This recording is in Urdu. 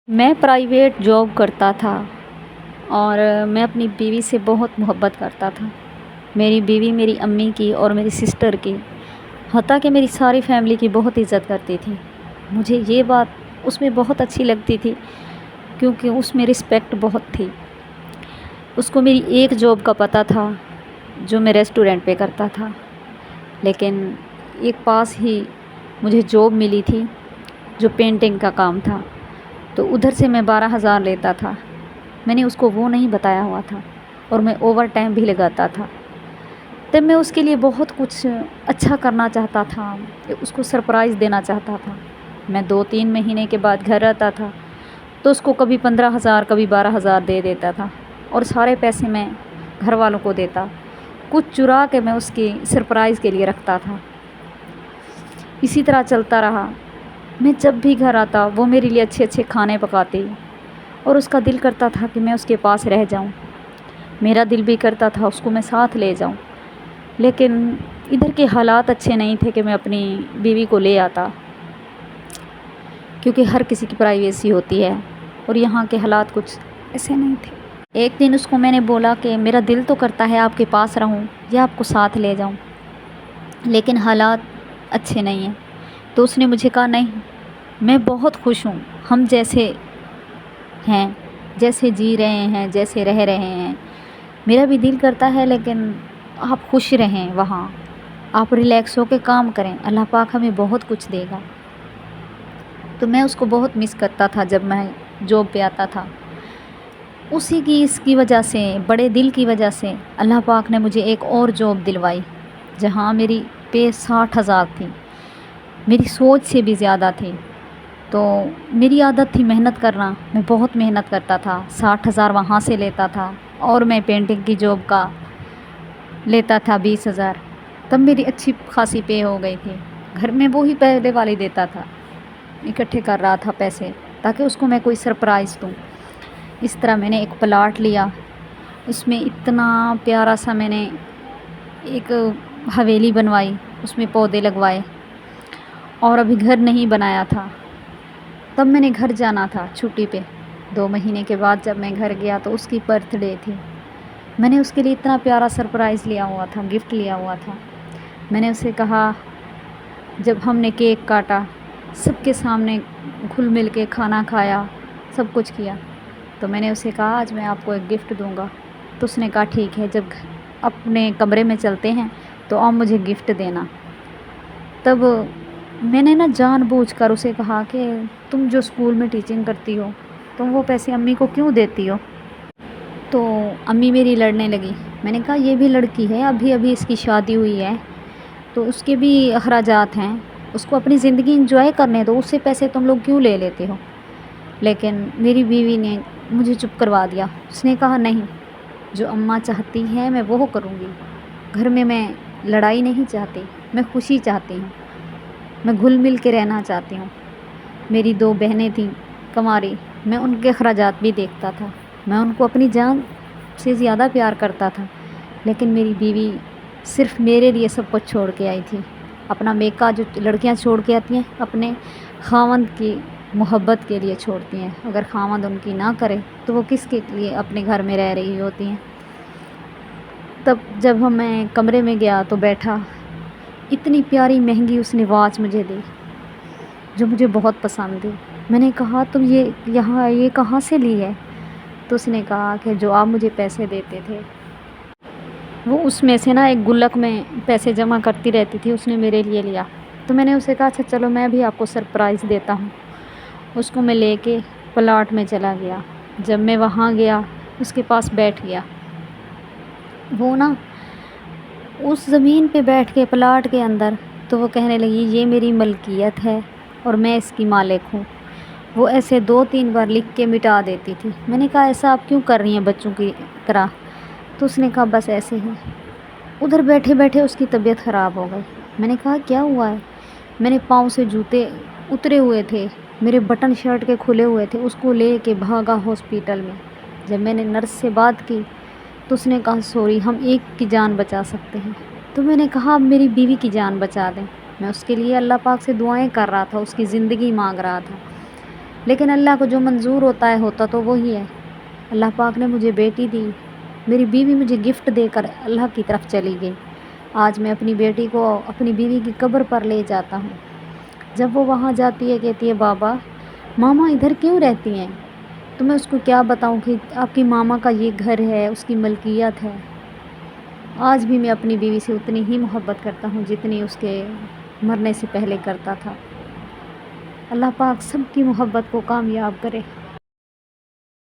میں پرائیویٹ جاب کرتا تھا اور میں اپنی بیوی سے بہت محبت کرتا تھا۔ میری بیوی میری امی کی اور میری سسٹر کی، حتیٰ کہ میری ساری فیملی کی بہت عزت کرتی تھی۔ مجھے یہ بات اس میں بہت اچھی لگتی تھی کیونکہ اس میں رسپیکٹ بہت تھی۔ اس کو میری ایک جاب کا پتہ تھا جو میں ریسٹورنٹ پہ کرتا تھا، لیکن ایک پاس ہی مجھے جاب ملی تھی جو پینٹنگ کا کام تھا، تو ادھر سے میں 12,000 لیتا تھا۔ میں نے اس کو وہ نہیں بتایا ہوا تھا اور میں اوور ٹائم بھی لگاتا تھا۔ تب میں اس کے لیے بہت کچھ اچھا کرنا چاہتا تھا، اس کو سرپرائز دینا چاہتا تھا۔ میں 2-3 مہینے کے بعد گھر آتا تھا تو اس کو کبھی 15,000 کبھی 12,000 دے دیتا تھا اور سارے پیسے میں گھر والوں کو دیتا، کچھ چرا کے میں اس کی سرپرائز کے لیے رکھتا تھا۔ اسی طرح چلتا رہا۔ میں جب بھی گھر آتا وہ میرے لیے اچھے اچھے کھانے پکاتی اور اس کا دل کرتا تھا کہ میں اس کے پاس رہ جاؤں۔ میرا دل بھی کرتا تھا اس کو میں ساتھ لے جاؤں، لیکن ادھر کے حالات اچھے نہیں تھے کہ میں اپنی بیوی کو لے آتا، کیونکہ ہر کسی کی پرائیویسی ہوتی ہے اور یہاں کے حالات کچھ ایسے نہیں تھے۔ ایک دن اس کو میں نے بولا کہ میرا دل تو کرتا ہے آپ کے پاس رہوں یا آپ کو ساتھ لے جاؤں، لیکن حالات اچھے نہیں ہیں۔ تو اس نے مجھے کہا نہیں، میں بہت خوش ہوں، ہم جیسے ہیں، جیسے جی رہے ہیں، جیسے رہ رہے ہیں، میرا بھی دل کرتا ہے، لیکن آپ خوش رہیں، وہاں آپ ریلیکس ہو کے کام کریں، اللہ پاک ہمیں بہت کچھ دے گا۔ تو میں اس کو بہت مس کرتا تھا جب میں جاب پہ آتا تھا۔ اسی کی اس کی وجہ سے، بڑے دل کی وجہ سے اللہ پاک نے مجھے ایک اور جاب دلوائی جہاں میری پے 60,000 تھی، میری سوچ سے بھی زیادہ تھی۔ تو میری عادت تھی محنت کرنا، میں بہت محنت کرتا تھا، 60,000 وہاں سے لیتا تھا اور میں پینٹنگ کی جاب کا لیتا تھا 20,000۔ تب میری اچھی خاصی پے ہو گئی تھی۔ گھر میں وہی پہلے والی دیتا تھا، اکٹھے کر رہا تھا پیسے تاکہ اس کو میں کوئی سرپرائز دوں۔ اس طرح میں نے ایک پلاٹ لیا، اس میں اتنا پیارا سا میں نے ایک حویلی بنوائی، اس میں پودے لگوائے، اور ابھی گھر نہیں بنایا تھا۔ تب میں نے گھر جانا تھا چھٹی پہ، 2 مہینے کے بعد جب میں گھر گیا تو اس کی برتھ ڈے تھی۔ میں نے اس کے لیے اتنا پیارا سرپرائز لیا ہوا تھا، گفٹ لیا ہوا تھا۔ میں نے اسے کہا، جب ہم نے کیک کاٹا، سب کے سامنے گھل مل کے کھانا کھایا، سب کچھ کیا، تو میں نے اسے کہا آج میں آپ کو ایک گفٹ دوں گا۔ تو اس نے کہا ٹھیک ہے، جب اپنے کمرے میں چلتے ہیں تو آپ مجھے گفٹ دینا۔ تب میں نے جان بوجھ کر اسے کہا کہ تم جو اسکول میں ٹیچنگ کرتی ہو تم وہ پیسے امی کو کیوں دیتی ہو؟ تو امی میری لڑنے لگی۔ میں نے کہا یہ بھی لڑکی ہے، ابھی اس کی شادی ہوئی ہے تو اس کے بھی اخراجات ہیں، اس کو اپنی زندگی انجوائے کرنے دو، اس سے پیسے تم لوگ کیوں لے لیتے ہو؟ لیکن میری بیوی نے مجھے چپ کروا دیا۔ اس نے کہا نہیں، جو اماں چاہتی ہے میں وہ کروں گی، گھر میں لڑائی نہیں چاہتی، میں خوشی چاہتی ہوں، میں گھل مل کے رہنا چاہتی ہوں۔ میری 2 بہنیں تھیں کماری، میں ان کے اخراجات بھی دیکھتا تھا، میں ان کو اپنی جان سے زیادہ پیار کرتا تھا، لیکن میری بیوی صرف میرے لیے سب کچھ چھوڑ کے آئی تھی۔ اپنا میکا جو لڑکیاں چھوڑ کے آتی ہیں اپنے خاوند کی محبت کے لیے چھوڑتی ہیں، اگر خاوند ان کی نہ کرے تو وہ کس کے لیے اپنے گھر میں رہ رہی ہوتی ہیں۔ تب جب میں کمرے میں گیا تو بیٹھا، اتنی پیاری مہنگی اس نے واچ مجھے دی جو مجھے بہت پسند تھی۔ میں نے کہا تم یہ کہاں سے لی ہے؟ تو اس نے کہا کہ جو آپ مجھے پیسے دیتے تھے وہ اس میں سے ایک گلک میں پیسے جمع کرتی رہتی تھی، اس نے میرے لیے لیا۔ تو میں نے اسے کہا اچھا چلو میں بھی آپ کو سرپرائز دیتا ہوں۔ اس کو میں لے کے پلاٹ میں چلا گیا۔ جب میں وہاں گیا اس کے پاس بیٹھ گیا، وہ اس زمین پہ بیٹھ کے پلاٹ کے اندر، تو وہ کہنے لگی یہ میری ملکیت ہے اور میں اس کی مالک ہوں۔ وہ ایسے 2-3 بار لکھ کے مٹا دیتی تھی۔ میں نے کہا ایسا آپ کیوں کر رہی ہیں بچوں کی طرح؟ تو اس نے کہا بس ایسے ہی۔ ادھر بیٹھے بیٹھے اس کی طبیعت خراب ہو گئی۔ میں نے کہا کیا ہوا ہے؟ میں نے پاؤں سے جوتے اترے ہوئے تھے، میرے بٹن شرٹ کے کھلے ہوئے تھے، اس کو لے کے بھاگا ہاسپیٹل میں۔ جب میں نے نرس سے بات کی تو اس نے کہا سوری، ہم ایک کی جان بچا سکتے ہیں۔ تو میں نے کہا اب میری بیوی کی جان بچا دیں۔ میں اس کے لیے اللہ پاک سے دعائیں کر رہا تھا، اس کی زندگی مانگ رہا تھا، لیکن اللہ کو جو منظور ہوتا ہے ہوتا تو وہی ہے۔ اللہ پاک نے مجھے بیٹی دی، میری بیوی مجھے گفٹ دے کر اللہ کی طرف چلی گئی۔ آج میں اپنی بیٹی کو اپنی بیوی کی قبر پر لے جاتا ہوں۔ جب وہ وہاں جاتی ہے کہتی ہے بابا ماما ادھر کیوں رہتی ہیں؟ تو میں اس کو کیا بتاؤں کہ آپ کی ماما کا یہ گھر ہے، اس کی ملکیت ہے۔ آج بھی میں اپنی بیوی سے اتنی ہی محبت کرتا ہوں جتنی اس کے مرنے سے پہلے کرتا تھا۔ اللہ پاک سب کی محبت کو کامیاب کرے۔